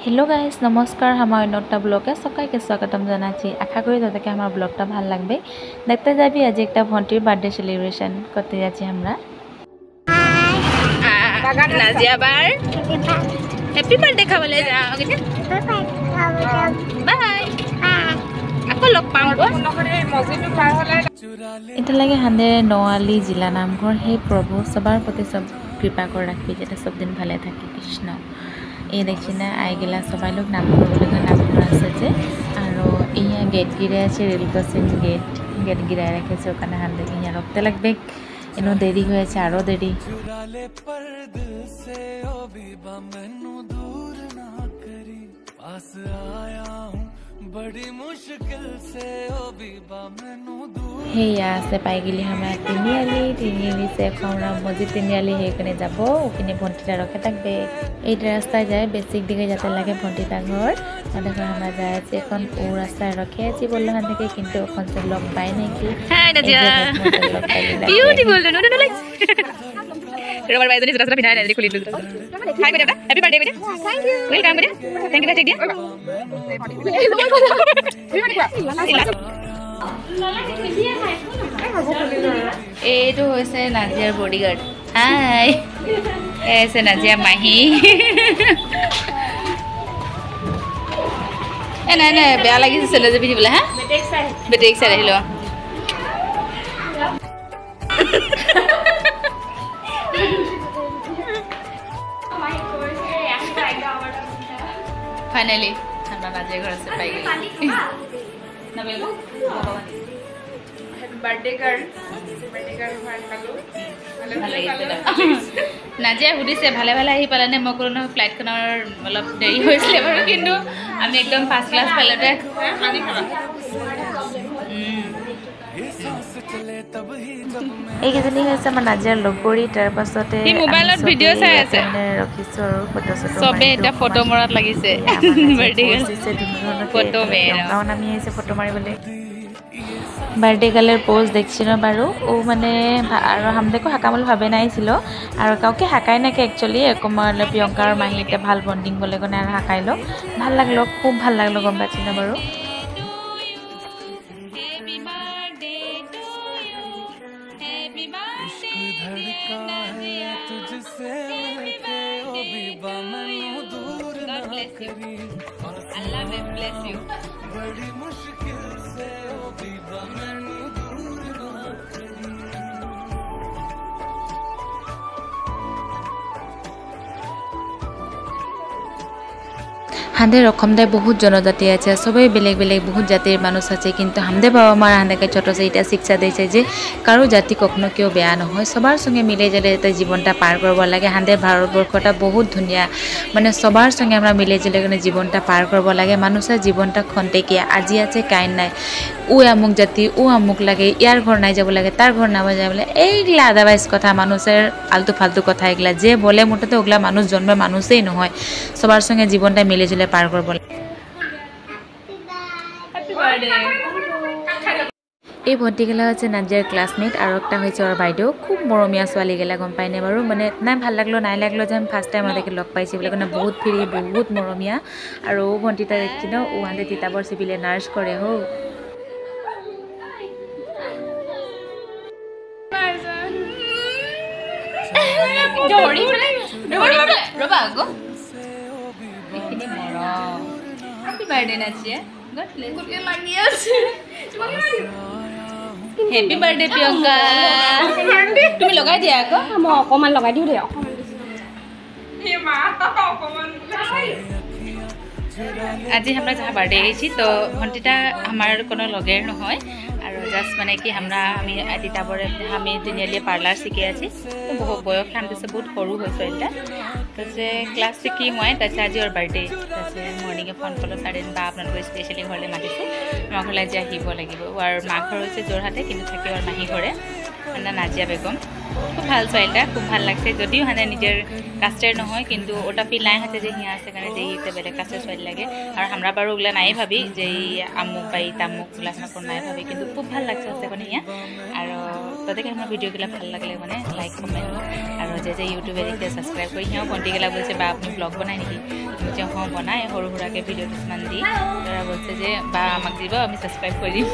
Hello guys नमस्कार हमारे NOTA ब्लॉगे सकाइके स्वागतम जानाची आशा करी तादेके हमार ब्लॉगटा ভাল লাগবে देखते যাবি आज एक भंटीर बार्थडे सेलिब्रेशन करते যাচ্ছি আমরা नाजिया बार हैप्पी बर्थडे खावले जाओ बाय আকৌ লগ পাম এটা লাগে হান্দে নৱালি জিলা নামঘৰ हे प्रभु सबार प्रति सब कृपा कर राखी जेते सब दिन ভালে থাকে কৃষ্ণ এই দেখছিনা আইগিলা সবাই লোক নাম করবলে নাম করা আছে যে আর ইয়া গেট গিরে আছে রেল ক্রসিং গেট গিরা রেখেছে ওখানে হান্দে ইয়া রক্তে লাগবে এনো দেরি হয়েছে আরো দেরি बड़ी मुश्किल से ओ बीबा मैनू दूर हे या से पाई गेली हमरा तिनियाली से खौरा मजी तिनियाली हे कने जाबो ओकिने भंटीटा रखे থাকবে এই রাস্তায় যায় বেসিক দিকে যেতে লাগে ভंटीटा घर আর দেখো আমরা যায় আছে এখন ও রাস্তায় রখে আছি বললো হান থেকে কিন্তু ওখান থেকে লোক পাই নাকি হাই নাজিয়া বিউটিফুল নো নো লাইক রবার ভাই জনি রাস্তা বিনাই না খুলি দিল হাই বেটা হ্যাপি বার্থডে বেটা থ্যাঙ্ক ইউ ওয়েলকাম বেটা থ্যাঙ্ক ইউ টেক দিয়া এইটো হৈছে নাজিয়াৰ বডিগাৰ্ড হাই এছে নাজিয়া মাহি এ নাই নাই বেয়া লাগিছে চলে যাবি দিবলে হা বেটেক চাই আহিলো फाइनली हमरा नाजिया घर से पाई गई ना बेलो हैप्पी बर्थडे कर फाइन पालो नाजिया हुडी से ভালে ভালে আহি পালানে মকরন ফ্লাইট খনৰ অলপ দেৰি হৈছিল বাৰু কিন্তু আমি একদম ফাৰ্স্ট ক্লাস পাইলটে পানি খালা এইকেইজনী হৈছে আমাৰ নাজিয়াৰ লগৰী তাৰ পাছতে এই মোবাইলত ভিডিও চাই আছে ৰখিছো আৰু ফটো সবে এটা ফটো মৰাত লাগিছে বাৰ্থডে ফটো মেৰা কাৰণ আমি আহিছে ফটো মাৰিবলৈ বাৰ্থডে গালেৰ পোজ দেখছিল বাৰু ও মানে আৰু হামদেকো হাকামল ভাবে নাইছিল আৰু কাউকে হাকাই নাকে একচুয়ালি একমালে প্রিয়ঙ্কা আর মাহিতে ভাল বন্ডিং বলে কোনে আর হাকাইলো ভাল লাগলো খুব ভাল লাগলো গম পাচ্ছিল বাৰু Allah may bless you. बड़ी मुश्किल से ओ बीबा मैनू दूर ना करी হাঁদের অসমদায় বহুত জনজাতি আছে সবাই বেলেগ বেলেগ বহুত জাতির মানুষ আছে কিন্তু হামদে বাবা মার হাঁদেকে ছোট সে এটা শিক্ষা দিয়েছে যে কারো জাতি কখনো কেউ বেয়া নহয় সবার সঙ্গে মিলে জেলে জীবনটা পার করব লাগে হাঁদের ভারতবর্ষটা বহুত ধুনিয়া মানে সবার সঙ্গে আমরা মিলে জেলে জীবনটা পার করব লাগে মানুষের জীবনটা খন্তেকিয়া আজি আছে কাইন নাই ও আমুক জাতি ও আমুক লাগে ইয়ার ঘর নাই যাব লাগে তার ঘর না যাব লাগে এইগুলা আদারওয়াইজ কথা মানুষের আলতু ফালতু কথা এগুলা যে বলে মোটাতে ওগুলা মানুষ জন্মে মানুষই নহয় সবার সঙ্গে জীবনটা মিলে জেলে পার করব হ্যাপি বার্থডে এই ভণ্টিগেলা হচ্ছে নাজিয়ার ক্লাসমেট আর একটা হয়েছে ওর বাইদেউ খুব মরমিয়া ছোৱালী গেলা গম পাইনে বাৰু মানে নাই ভাল লাগলো নাই লাগলো যে আমি ফার্স্ট টাইম ওদেরকে লগ পাইছি বলে মানে বহুত ফ্রি বহুত মরমিয়া আর ও ভণ্টিটা দেখছি না ও হাতে তিতাবর চিপিলে নার্স করে হো ৰবা গো এখিনি মৰ happy birthday Nazia god bless good লাগি আছে হ্যাপি বার্থডে প্রিয়ঙ্কা তুমি লগাই দিয়া আকৌ মই অকমান লগাই দিও দে অকমান হে মা অকমান আজি हमरा जहाँ बर्थडे गई तो भंटीटा हमार कोनो लगेर নহয় और जस्ट माने कि हमरा আমি তিতাবরে আমি তিনিয়ালি পার্লার শিখে আছি তো বহুত বয়স খানতে বহুত সৰু হৈছে এটা তাছে ক্লাস শিখি মই তাছে আজি ওর বার্থডে তাছে মর্নিং এ ফোন করলো সাডেন বা আপনাদের স্পেশালি ঘরলে মাতিছে আমার ঘরলে যে আহিব লাগিব আর মা ঘর হচ্ছে জোরহাটে কিন্তু থাকে ওর মাহি ঘরে না নাজিয়া বেগম খুব ভাল ছোৱালীটা খুব ভাল লাগছে যদিও হানে নিজের কাস্টের নহয় কিন্তু ওটা ফিল নাই হাতে যে হিয়া আছে কারণে যে ইতে বেলেগ কাস্টের ছোৱালী লাগে আর আমরা বারো ওগুলা নাই ভাবি যে আমুক বাই তামুক ওগুলা নাই ভাবি কিন্তু খুব ভাল লাগছে আছে কোনে হিয়া আর তাদেরকে আমার ভিডিওগুলো ভাল লাগলে মানে লাইক কমেন্ট আর যে ইউটিউবে দেখতে সাবস্ক্রাইব কৰি সিও ভণ্টিগুলা বলছে বা আপনি ব্লগ বনাই নাকি আমি যে হ্যাঁ বনাই সৰু সুৰাকে ভিডিও কিছুমান দি তাৰা বলছে যে বা আমাক দিব আমি সাবস্ক্ৰাইব কৰি দিম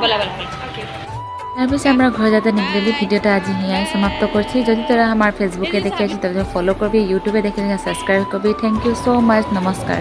বলা বলা ওকে তাৰপিছত আমরা ঘর যাতে নিকলি ভিডিওটা আজি হিয়াই সমাপ্ত করছি যদি তোরা আমার ফেসবুকে দেখে আছিস তবে ফলো করবি ইউটিউবে দেখে সাবস্ক্রাইব করবি থ্যাংক ইউ সো মাচ নমস্কার।